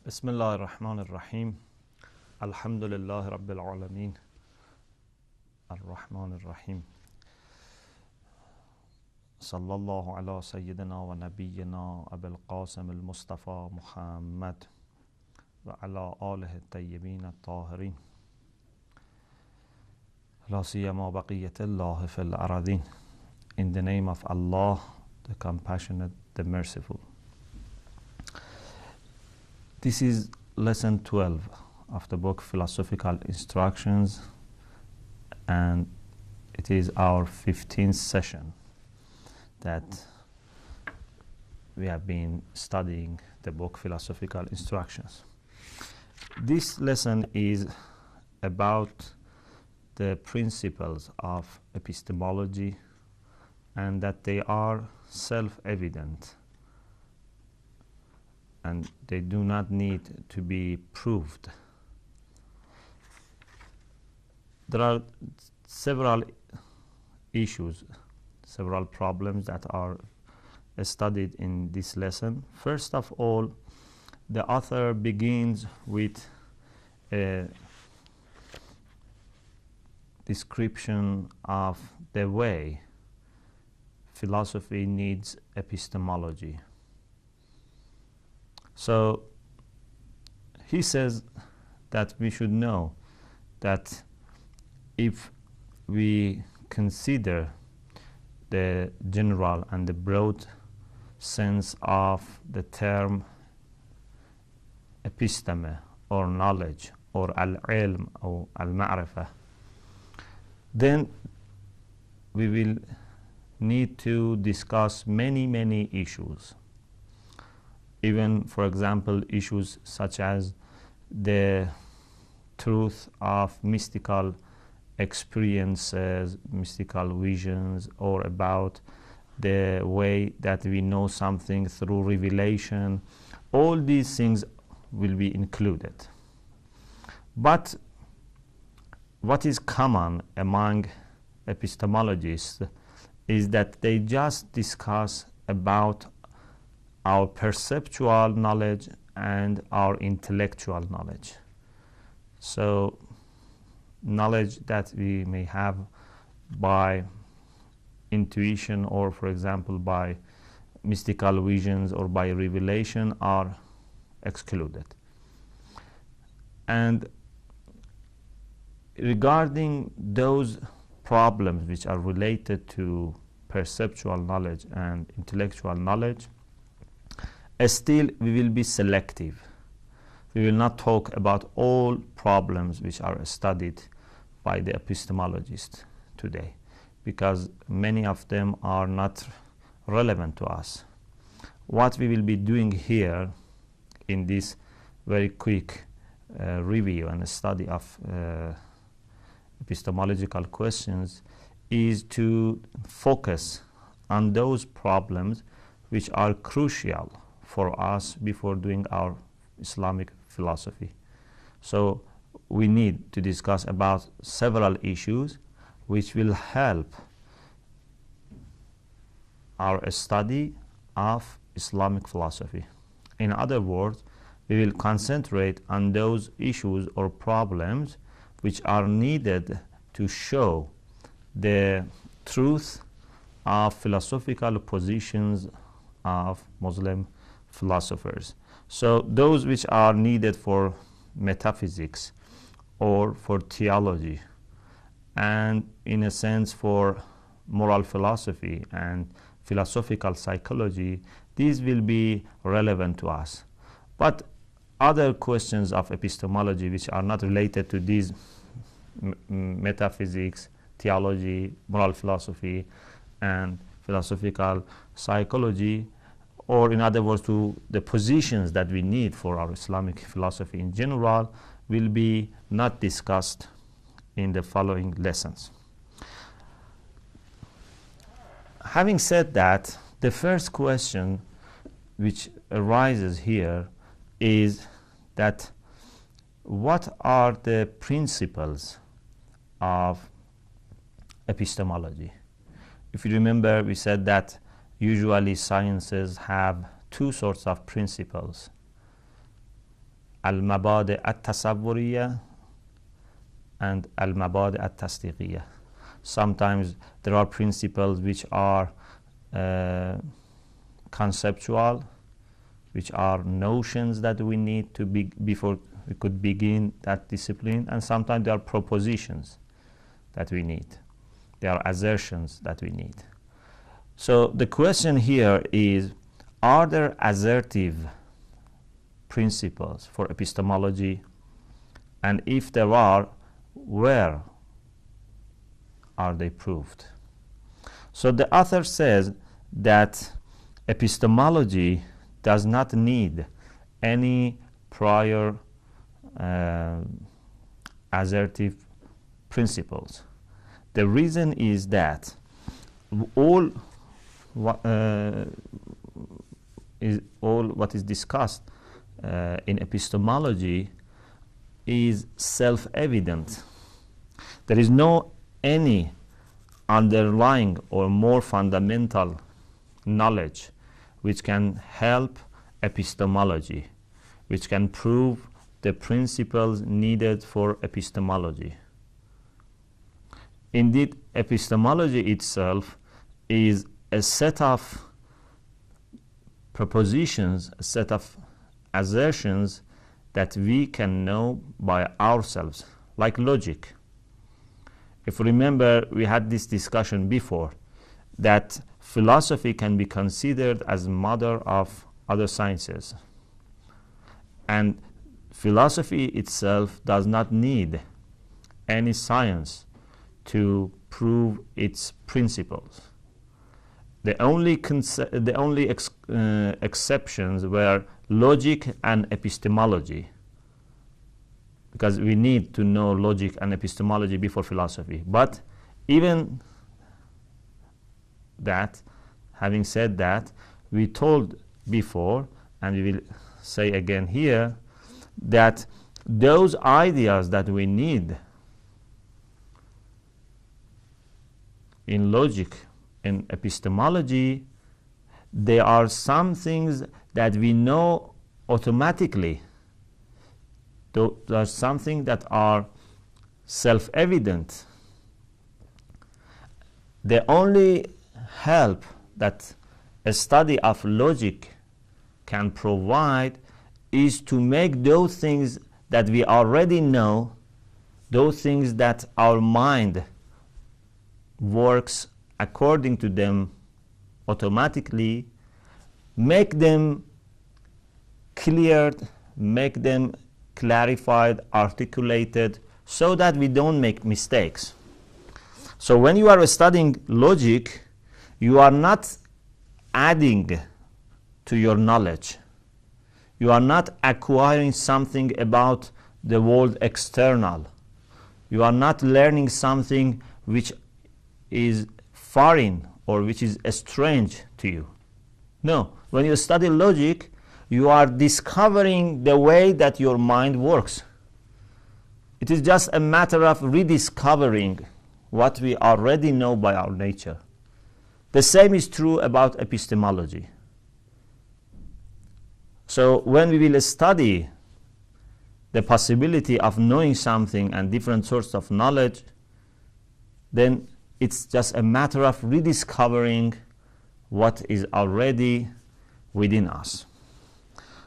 بسم الله الرحمن الرحيم الحمد لله رب العالمين الرحمن الرحيم صلى الله على سيدنا ونبينا أبي القاسم المصطفى محمد وعلى آله الطيبين الطاهرين لا سيما بقية الله في الأراضين. In the name of Allah, the compassionate, the merciful. This is lesson 12 of the book Philosophical Instructions, and it is our 15th session that we have been studying the book Philosophical Instructions. This lesson is about the principles of epistemology and that they are self-evident and they do not need to be proved. There are several issues, several problems that are studied in this lesson. First of all, the author begins with a description of the way philosophy needs epistemology. So he says that we should know that if we consider the general and the broad sense of the term episteme or knowledge or al-ilm or al-ma'rifah, then we will need to discuss many issues. Even, for example, issues such as the truth of mystical experiences, mystical visions, or about the way that we know something through revelation. All these things will be included. But what is common among epistemologists is that they just discuss about our perceptual knowledge and our intellectual knowledge. So knowledge that we may have by intuition or, for example, by mystical visions or by revelation are excluded. And regarding those problems which are related to perceptual knowledge and intellectual knowledge, still we will be selective. We will not talk about all problems which are studied by the epistemologists today, because many of them are not relevant to us. What we will be doing here in this very quick review and study of epistemological questions is to focus on those problems which are crucial for us before doing our Islamic philosophy. So we need to discuss about several issues which will help our study of Islamic philosophy. In other words, we will concentrate on those issues or problems which are needed to show the truth of philosophical positions of Muslim philosophers. So those which are needed for metaphysics or for theology and, in a sense, for moral philosophy and philosophical psychology, these will be relevant to us. But other questions of epistemology which are not related to these metaphysics, theology, moral philosophy, and philosophical psychology, or in other words, to the positions that we need for our Islamic philosophy in general, will be not discussed in the following lessons. Having said that, the first question which arises here is that what are the principles of epistemology? If you remember, we said that usually sciences have two sorts of principles. المبادئ التصورية and المبادئ التصديقية. Sometimes there are principles which are conceptual, which are notions that we need to be before we could begin that discipline, and sometimes there are propositions that we need. There are assertions that we need. So the question here is, are there assertive principles for epistemology? And if there are, where are they proved? So the author says that epistemology does not need any prior assertive principles. The reason is that all what is discussed in epistemology is self-evident. There is no any underlying or more fundamental knowledge which can help epistemology, which can prove the principles needed for epistemology. Indeed, epistemology itself is a set of propositions, a set of assertions that we can know by ourselves, like logic. If you remember, we had this discussion before, that philosophy can be considered as mother of other sciences. And philosophy itself does not need any science to prove its principles. The only exceptions were logic and epistemology, because we need to know logic and epistemology before philosophy. But even that, having said that, we told before, and we will say again here, that those ideas that we need in logic, in epistemology, they are some things that we know automatically. Those are something that are self-evident. The only help that a study of logic can provide is to make those things that we already know, those things that our mind works according to them automatically, make them cleared, make them clarified, articulated, so that we don't make mistakes. So when you are studying logic, you are not adding to your knowledge. You are not acquiring something about the world external. You are not learning something which is foreign or which is strange to you. No, when you study logic, you are discovering the way that your mind works. It is just a matter of rediscovering what we already know by our nature. The same is true about epistemology. So when we will study the possibility of knowing something and different sorts of knowledge, then it's just a matter of rediscovering what is already within us.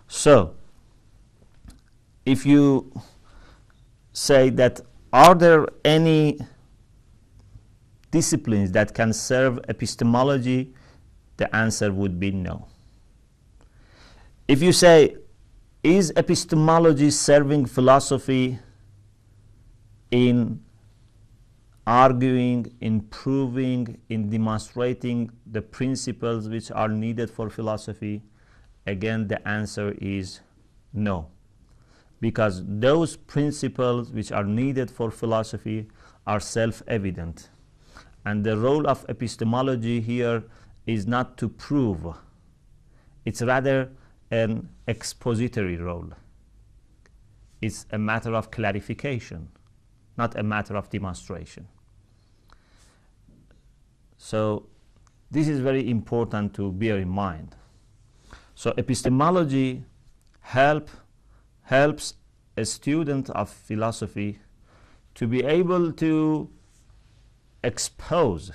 So, if you say that, are there any disciplines that can serve epistemology, the answer would be no. If you say, is epistemology serving philosophy in arguing, in proving, in demonstrating the principles which are needed for philosophy, again the answer is no. Because those principles which are needed for philosophy are self-evident. And the role of epistemology here is not to prove. It's rather an expository role. It's a matter of clarification, not a matter of demonstration. So this is very important to bear in mind. So epistemology helps helps a student of philosophy to be able to expose,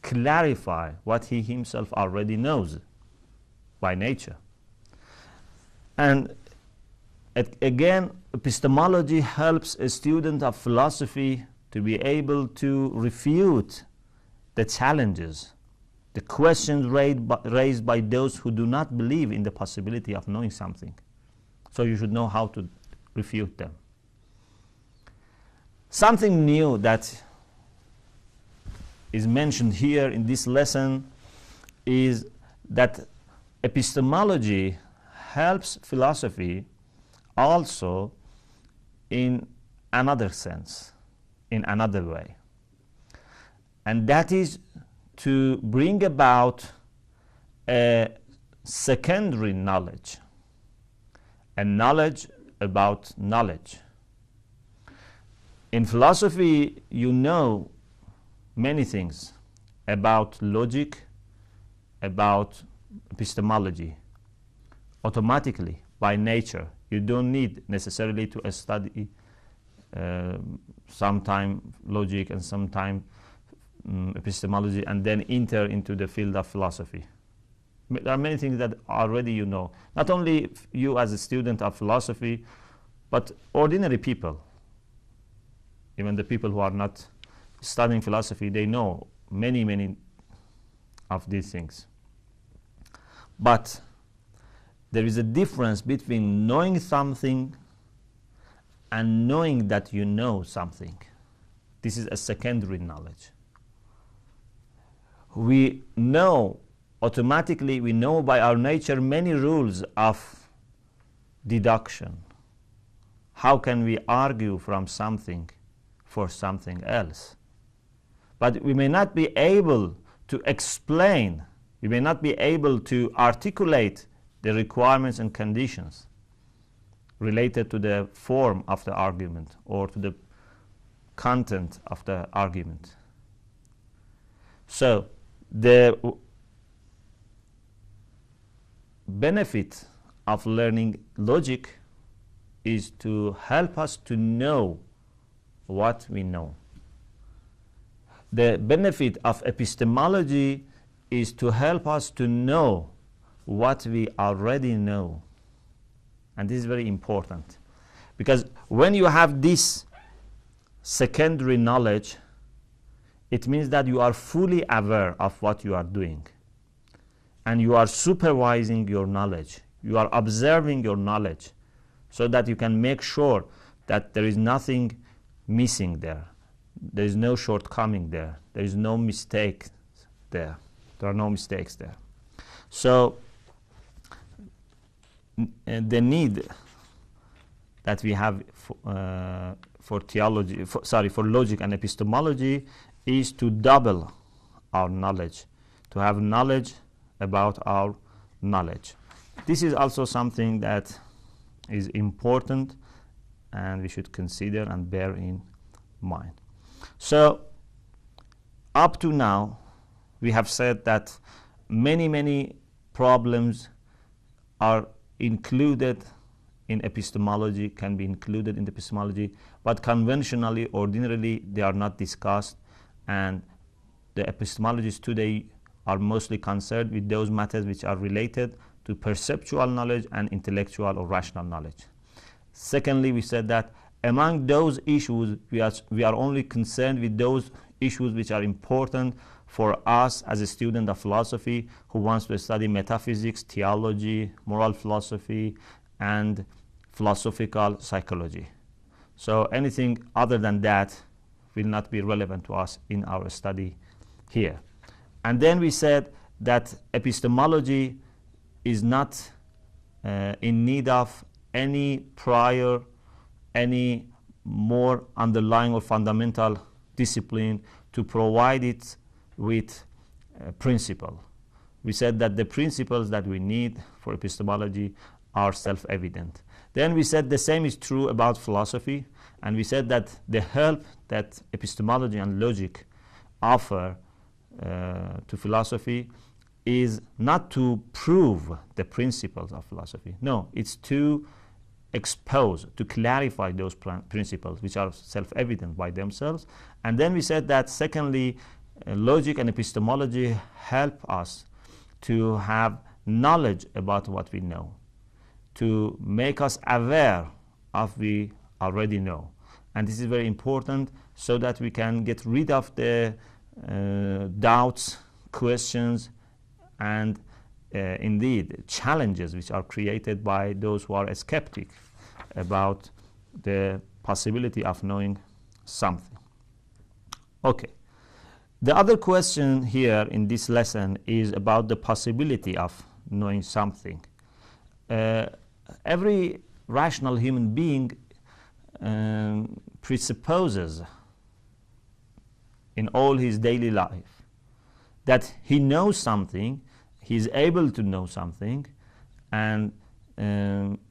clarify what he himself already knows by nature. And again, epistemology helps a student of philosophy to be able to refute the challenges, the questions raised by those who do not believe in the possibility of knowing something. So you should know how to refute them. Something new that is mentioned here in this lesson is that epistemology helps philosophy also in another sense, in another way. And that is to bring about a secondary knowledge, a knowledge about knowledge. In philosophy, you know many things about logic, about epistemology, automatically, by nature. You don't need necessarily to study sometime logic and sometime epistemology and then enter into the field of philosophy. There are many things that already you know. Not only you as a student of philosophy, but ordinary people. Even the people who are not studying philosophy, they know many of these things. But there is a difference between knowing something and knowing that you know something. This is a secondary knowledge. We know automatically, we know by our nature many rules of deduction. How can we argue from something for something else? But we may not be able to explain, we may not be able to articulate the requirements and conditions related to the form of the argument or to the content of the argument. So the benefit of learning logic is to help us to know what we know. The benefit of epistemology is to help us to know what we already know. And this is very important, because when you have this secondary knowledge, it means that you are fully aware of what you are doing, and you are supervising your knowledge, you are observing your knowledge, so that you can make sure that there is nothing missing there, there is no shortcoming there, there is no mistake there, there are no mistakes there. So the need that we have for theology, for logic and epistemology, is to double our knowledge, to have knowledge about our knowledge. This is also something that is important and we should consider and bear in mind. So up to now we have said that many problems are included in epistemology, can be included in epistemology, but conventionally, ordinarily, they are not discussed, and the epistemologists today are mostly concerned with those matters which are related to perceptual knowledge and intellectual or rational knowledge. Secondly, we said that among those issues, we are only concerned with those issues which are important for us as a student of philosophy who wants to study metaphysics, theology, moral philosophy, and philosophical psychology. So anything other than that will not be relevant to us in our study here. And then we said that epistemology is not in need of any prior, any more underlying or fundamental discipline to provide it with principle. We said that the principles that we need for epistemology are self-evident. Then we said the same is true about philosophy, and we said that the help that epistemology and logic offer to philosophy is not to prove the principles of philosophy. No, it's to expose, to clarify those principles which are self-evident by themselves. And then we said that secondly, logic and epistemology help us to have knowledge about what we know, to make us aware of what we already know. And this is very important so that we can get rid of the doubts, questions, and indeed challenges which are created by those who are skeptic about the possibility of knowing something. Okay. The other question here in this lesson is about the possibility of knowing something. Every rational human being presupposes in all his daily life that he knows something, he is able to know something, and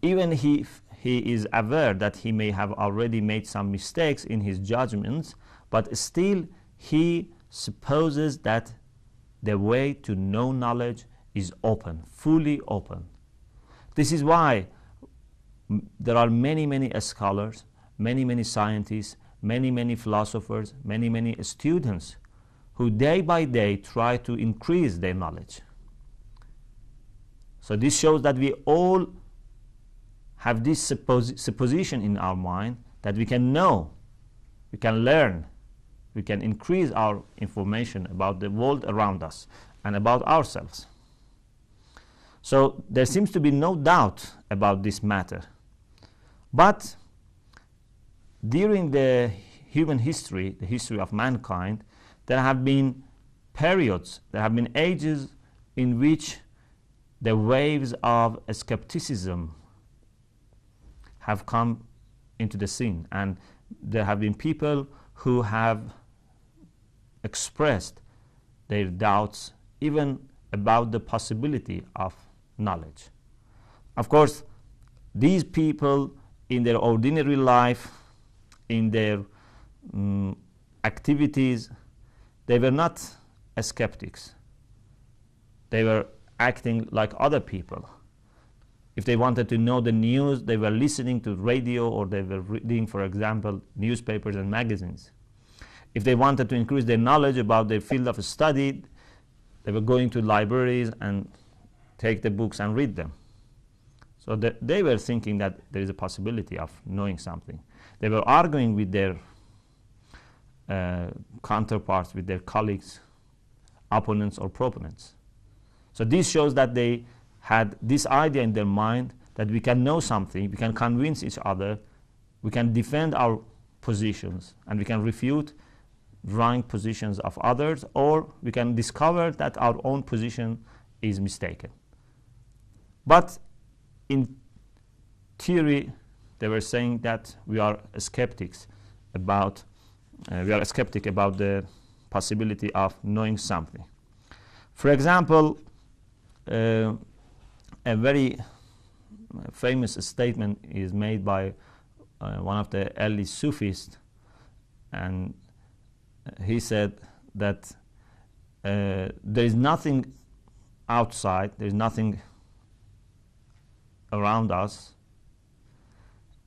even he is aware that he may have already made some mistakes in his judgments, but still he supposes that the way to know knowledge is open, fully open. This is why there are many scholars, many scientists, many philosophers, many students who day by day try to increase their knowledge. So this shows that we all have this supposition in our mind that we can know, we can learn, we can increase our information about the world around us and about ourselves. So there seems to be no doubt about this matter. But during the human history, the history of mankind, there have been periods, there have been ages in which the waves of skepticism have come into the scene, and there have been people who have expressed their doubts even about the possibility of knowledge. Of course, these people in their ordinary life, in their activities, they were not skeptics. They were acting like other people. If they wanted to know the news, they were listening to radio, or they were reading, for example, newspapers and magazines. If they wanted to increase their knowledge about their field of study, they were going to libraries and take the books and read them. So they were thinking that there is a possibility of knowing something. They were arguing with their counterparts, with their colleagues, opponents or proponents. So this shows that they had this idea in their mind that we can know something, we can convince each other, we can defend our positions, and we can refute wrong positions of others, or we can discover that our own position is mistaken. But in theory, they were saying that we are skeptics about the possibility of knowing something. For example, a very famous statement is made by one of the early Sufis, and he said that there is nothing outside, there is nothing around us,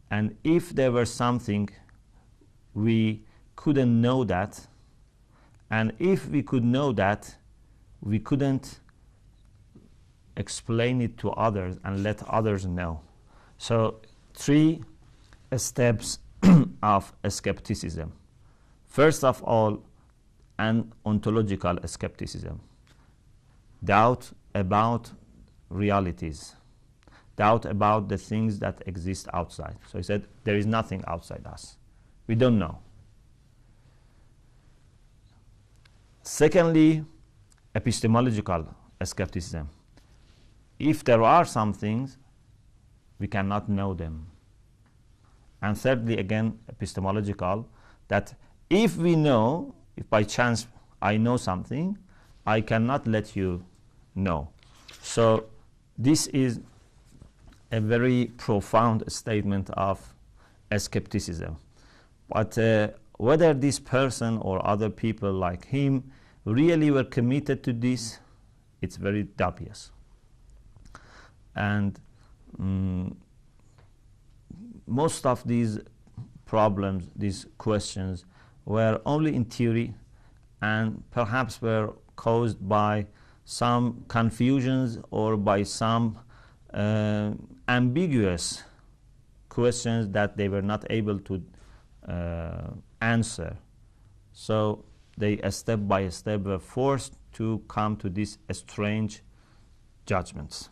and if there were something, we couldn't know that, and if we could know that, we couldn't explain it to others and let others know. So 3 steps of skepticism. First of all, an ontological skepticism, doubt about realities, doubt about the things that exist outside. So he said there is nothing outside us, we don't know. Secondly, epistemological skepticism. If there are some things, we cannot know them. And thirdly, again, epistemological, that if we know, if by chance I know something, I cannot let you know. So this is a very profound statement of skepticism. But whether this person or other people like him really were committed to this, it's very dubious. And most of these problems, these questions, were only in theory and perhaps were caused by some confusions or by some ambiguous questions that they were not able to answer. So they, step by step, were forced to come to these strange judgments.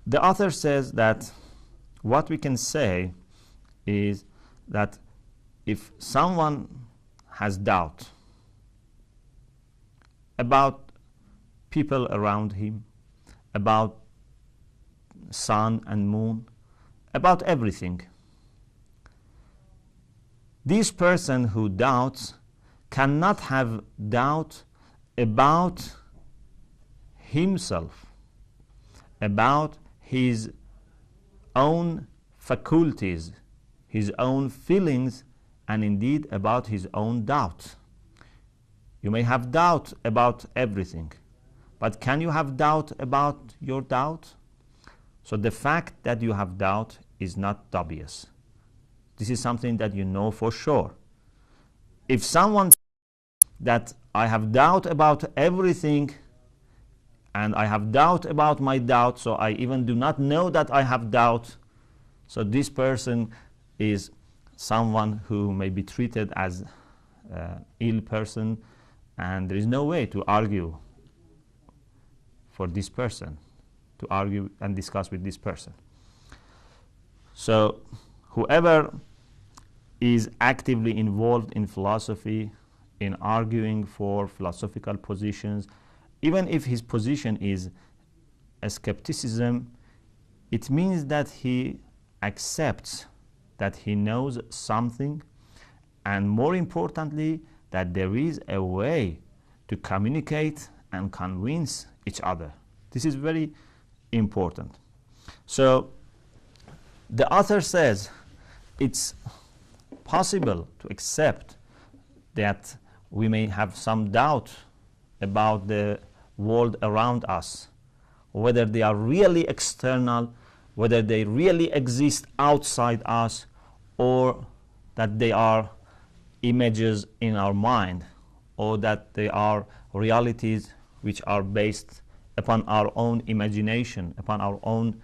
The author says that what we can say is that if someone has doubt about people around him, about sun and moon, about everything, this person who doubts cannot have doubt about himself, about his own faculties, his own feelings, and indeed about his own doubt. You may have doubt about everything, but can you have doubt about your doubt? So the fact that you have doubt is not dubious. This is something that you know for sure. If someone says that I have doubt about everything and I have doubt about my doubt, so I even do not know that I have doubt, so this person is someone who may be treated as an ill person, and there is no way to argue for this person, to argue and discuss with this person. So whoever is actively involved in philosophy, in arguing for philosophical positions, even if his position is a skepticism, it means that he accepts that he knows something, and more importantly, that there is a way to communicate and convince each other. This is very important. So the author says it's possible to accept that we may have some doubt about the world around us, whether they are really external, whether they really exist outside us, or that they are images in our mind, or that they are realities which are based upon our own imagination, upon our own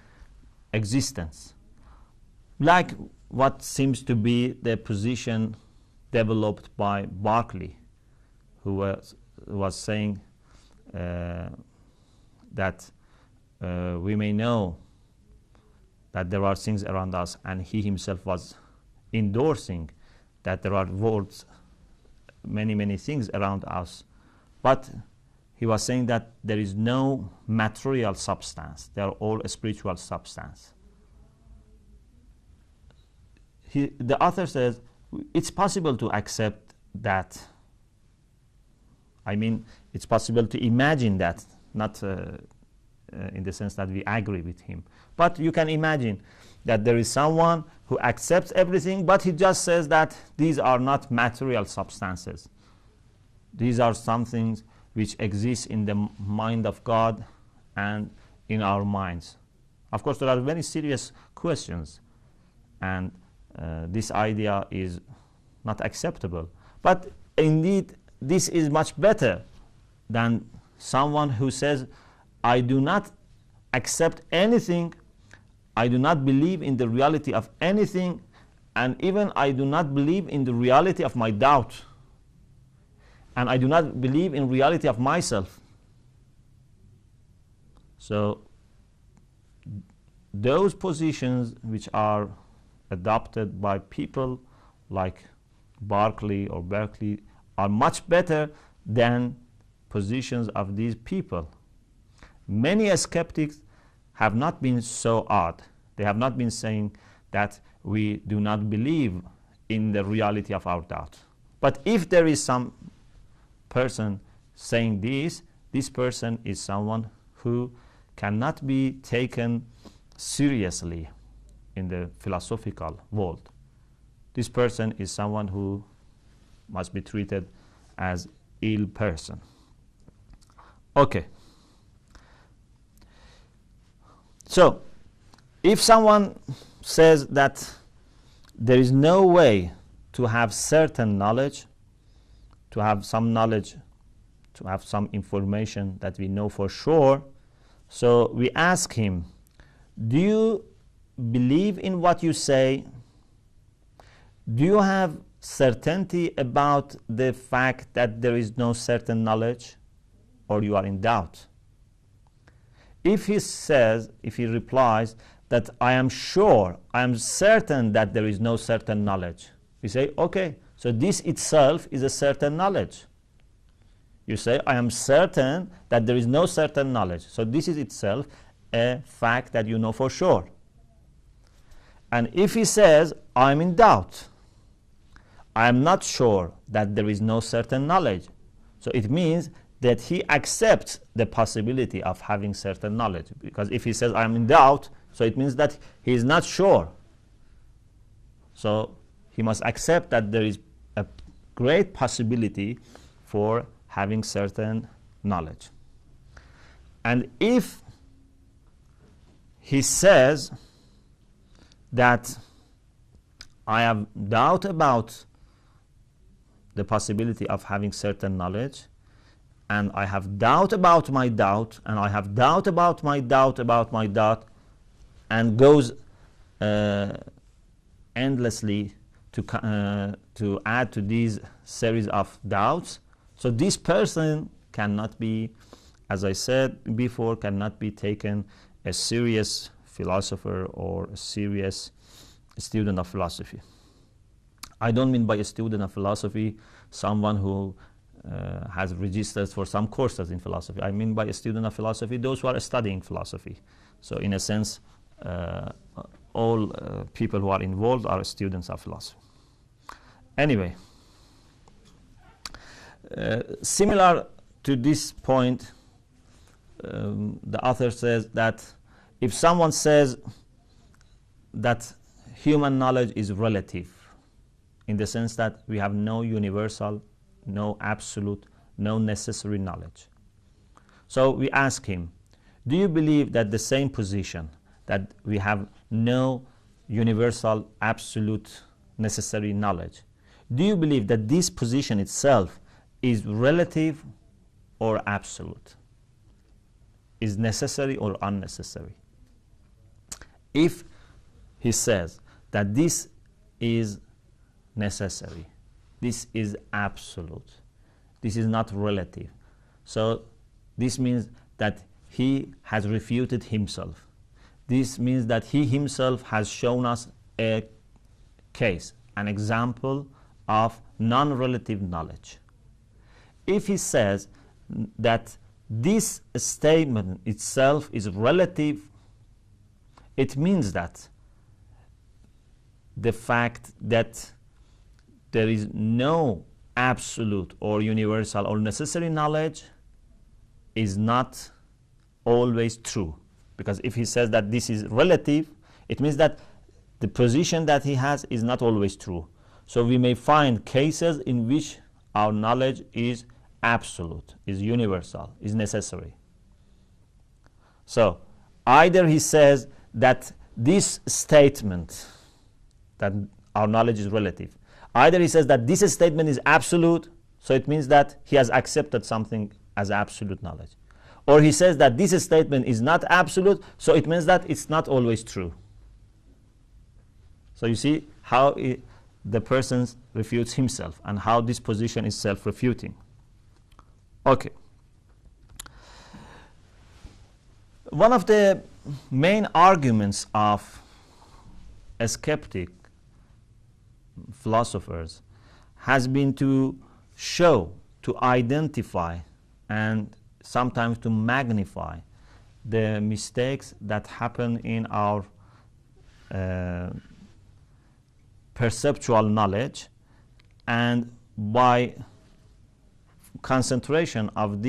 existence. Like what seems to be the position developed by Berkeley, who was saying that we may know that there are things around us, and he himself was endorsing that there are worlds, many things around us, but he was saying that there is no material substance, they are all a spiritual substance. The author says it's possible to accept that. I mean, it's possible to imagine that, not in the sense that we agree with him, but you can imagine that there is someone who accepts everything, but he just says that these are not material substances. These are some things which exist in the mind of God and in our minds. Of course, there are very serious questions, and this idea is not acceptable. But indeed, this is much better than someone who says, I do not accept anything, I do not believe in the reality of anything, and even I do not believe in the reality of my doubt, and I do not believe in reality of myself. So those positions which are adopted by people like Berkeley are much better than positions of these people. Many skeptics have not been so odd. They have not been saying that we do not believe in the reality of our doubt. But if there is some person saying this person is someone who cannot be taken seriously in the philosophical world. This person is someone who must be treated as ill person. Okay. So, if someone says that there is no way to have certain knowledge, to have some knowledge, to have some information that we know for sure. So we ask him, do you believe in what you say? Do you have certainty about the fact that there is no certain knowledge, or you are in doubt? If he replies that I am sure, I am certain that there is no certain knowledge, we say, okay, so this itself is a certain knowledge. You say, I am certain that there is no certain knowledge. So this is itself a fact that you know for sure. And if he says, I am in doubt, I am not sure that there is no certain knowledge, so it means that he accepts the possibility of having certain knowledge. Because if he says, I am in doubt, so it means that he is not sure. So he must accept that there is a great possibility for having certain knowledge. And if he says that I have doubt about the possibility of having certain knowledge, and I have doubt about my doubt, and I have doubt about my doubt about my doubt, and goes endlessly to add to these series of doubts. So this person cannot be, as I said before, cannot be taken a serious philosopher or a serious student of philosophy. I don't mean by a student of philosophy someone who has registered for some courses in philosophy. I mean by a student of philosophy those who are studying philosophy. So in a sense, all people who are involved are students of philosophy. Anyway, similar to this point, the author says that if someone says that human knowledge is relative, in the sense that we have no universal, no absolute, no necessary knowledge. So we ask him, do you believe that the same position, that we have no universal, absolute, necessary knowledge, do you believe that this position itself is relative or absolute? Is necessary or unnecessary? If he says that this is necessary, this is absolute, this is not relative, so this means that he has refuted himself. This means that he himself has shown us a case, an example of non-relative knowledge. If he says that this statement itself is relative, it means that the fact that there is no absolute or universal or necessary knowledge is not always true. Because if he says that this is relative, it means that the position that he has is not always true. So we may find cases in which our knowledge is absolute, is universal, is necessary. So either he says that this statement, that our knowledge is relative, either he says that this statement is absolute, so it means that he has accepted something as absolute knowledge, or he says that this statement is not absolute, so it means that it's not always true. So you see how the person refutes himself and how this position is self-refuting. Okay. One of the main arguments of a skeptic philosophers has been to show, to identify, and sometimes to magnify the mistakes that happen in our perceptual knowledge, and by concentration of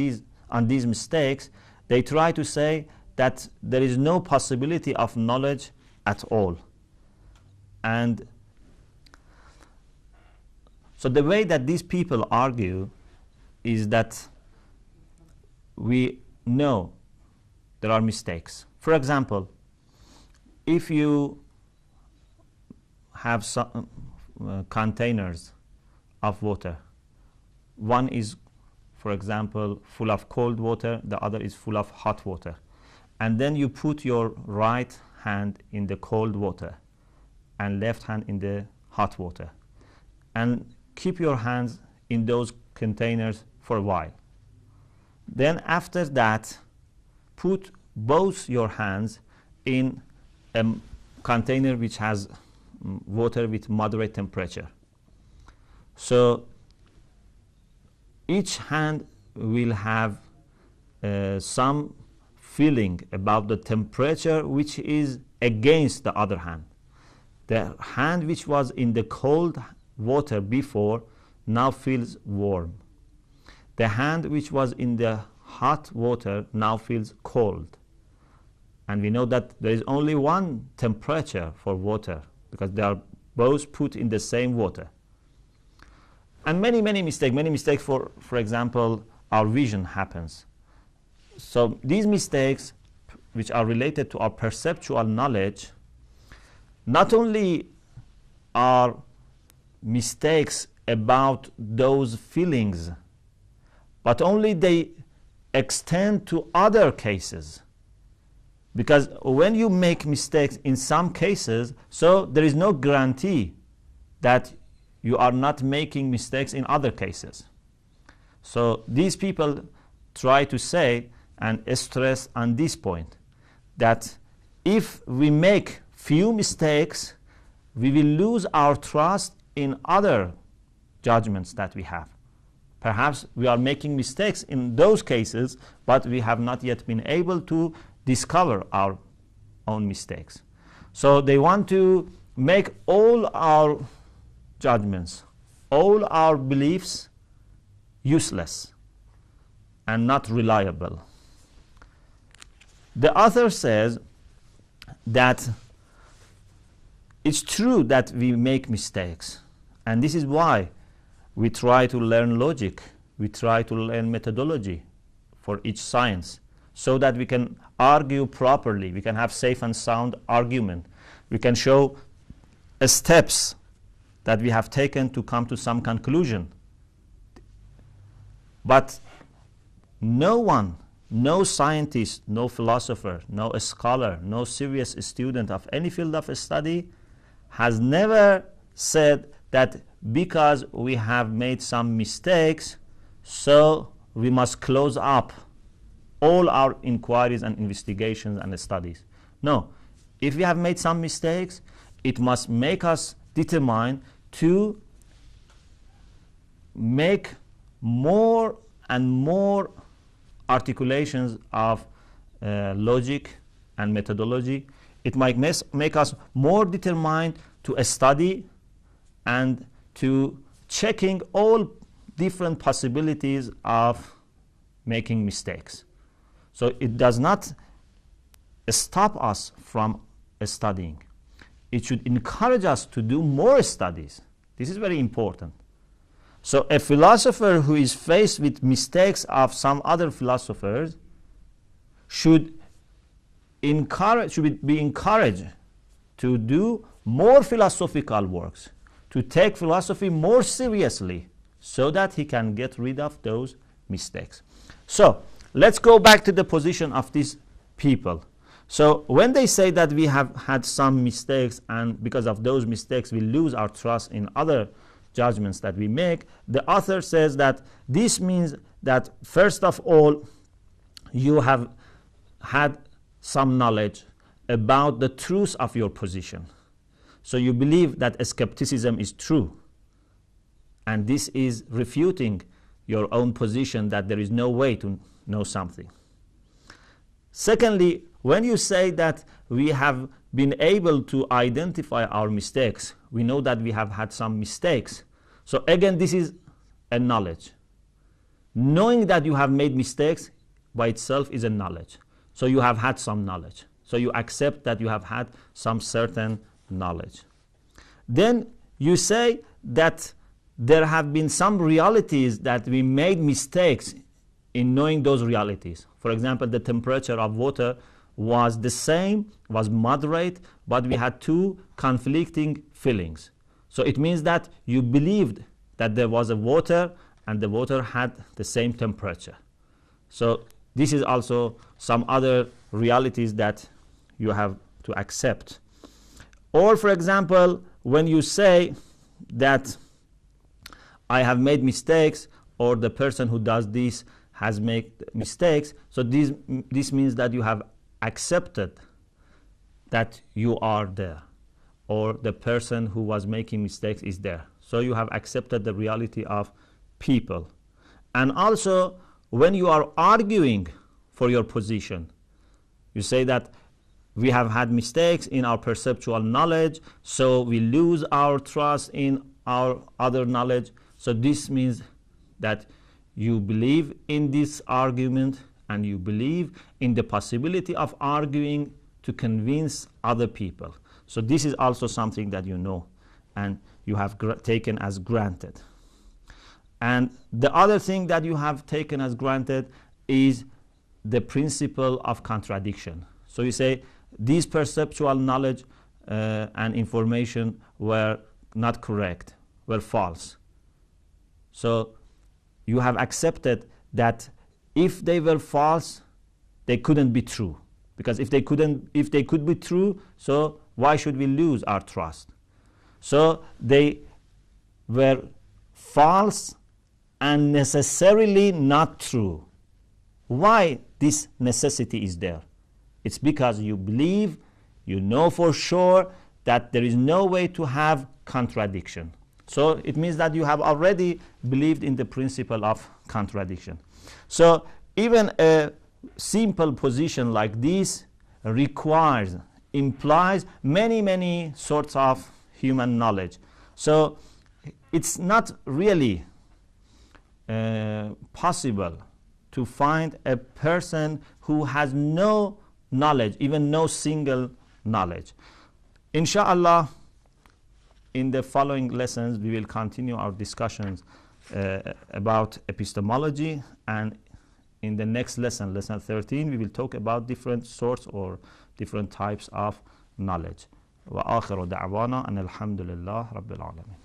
on these mistakes, they try to say that there is no possibility of knowledge at all. And so the way that these people argue is that we know there are mistakes. For example, if you have some containers of water. One is, for example, full of cold water, the other is full of hot water. And then you put your right hand in the cold water and left hand in the hot water. And keep your hands in those containers for a while. Then after that, put both your hands in a container which has water with moderate temperature. So each hand will have some feeling about the temperature which is against the other hand. The hand which was in the cold water before now feels warm. The hand which was in the hot water now feels cold. And we know that there is only one temperature for water because they are both put in the same water. And many mistakes for example, our vision happens. So these mistakes which are related to our perceptual knowledge not only are mistakes about those feelings, but only they extend to other cases. Because when you make mistakes in some cases, so there is no guarantee that you are not making mistakes in other cases. So these people try to say and stress on this point that if we make few mistakes, we will lose our trust in other judgments that we have. Perhaps we are making mistakes in those cases, but we have not yet been able to discover our own mistakes. So they want to make all our judgments, all our beliefs useless and not reliable. The author says that it's true that we make mistakes, and this is why we try to learn logic, we try to learn methodology for each science, so that we can argue properly, we can have safe and sound argument, we can show steps that we have taken to come to some conclusion. But no one, no scientist, no philosopher, no scholar, no serious student of any field of study has never said that because we have made some mistakes, so we must close up all our inquiries and investigations and studies. No, if we have made some mistakes, it must make us determined to make more and more articulations of logic and methodology. It might make us more determined to study and to checking all different possibilities of making mistakes. So it does not stop us from studying. It should encourage us to do more studies. This is very important. So a philosopher who is faced with mistakes of some other philosophers should be encouraged to do more philosophical works, to take philosophy more seriously, so that he can get rid of those mistakes. So let's go back to the position of these people. So when they say that we have had some mistakes, and because of those mistakes we lose our trust in other judgments that we make, the author says that this means that first of all you have had some knowledge about the truth of your position. So you believe that skepticism is true, and this is refuting your own position that there is no way to know something. Secondly, when you say that we have been able to identify our mistakes, we know that we have had some mistakes. So again, this is a knowledge. Knowing that you have made mistakes by itself is a knowledge. So you have had some knowledge. So you accept that you have had some certain knowledge. Then you say that there have been some realities that we made mistakes in knowing those realities. For example, the temperature of water was the same, was moderate, but we had two conflicting feelings. So it means that you believed that there was a water and the water had the same temperature. So this is also some other realities that you have to accept. Or for example, when you say that I have made mistakes, or the person who does this has made mistakes, so this means that you have accepted that you are there, or the person who was making mistakes is there. So you have accepted the reality of people. And also, when you are arguing for your position, you say that we have had mistakes in our perceptual knowledge, so we lose our trust in our other knowledge. So this means that you believe in this argument and you believe in the possibility of arguing to convince other people. So this is also something that you know and you have taken as granted. And the other thing that you have taken as granted is the principle of contradiction. So you say these perceptual knowledge and information were not correct, were false. So you have accepted that if they were false, they couldn't be true. Because if they could be true, so why should we lose our trust? So they were false and necessarily not true. Why this necessity is there? It's because you believe, you know for sure that there is no way to have contradiction. So it means that you have already believed in the principle of contradiction. So even a simple position like this implies many sorts of human knowledge. So it's not really possible to find a person who has no knowledge, even no single knowledge. Inshallah, in the following lessons, we will continue our discussions about epistemology, and in the next lesson, lesson 13, we will talk about different sorts or different types of knowledge. وآخر دعوانا أن الحمد لله رب العالمين.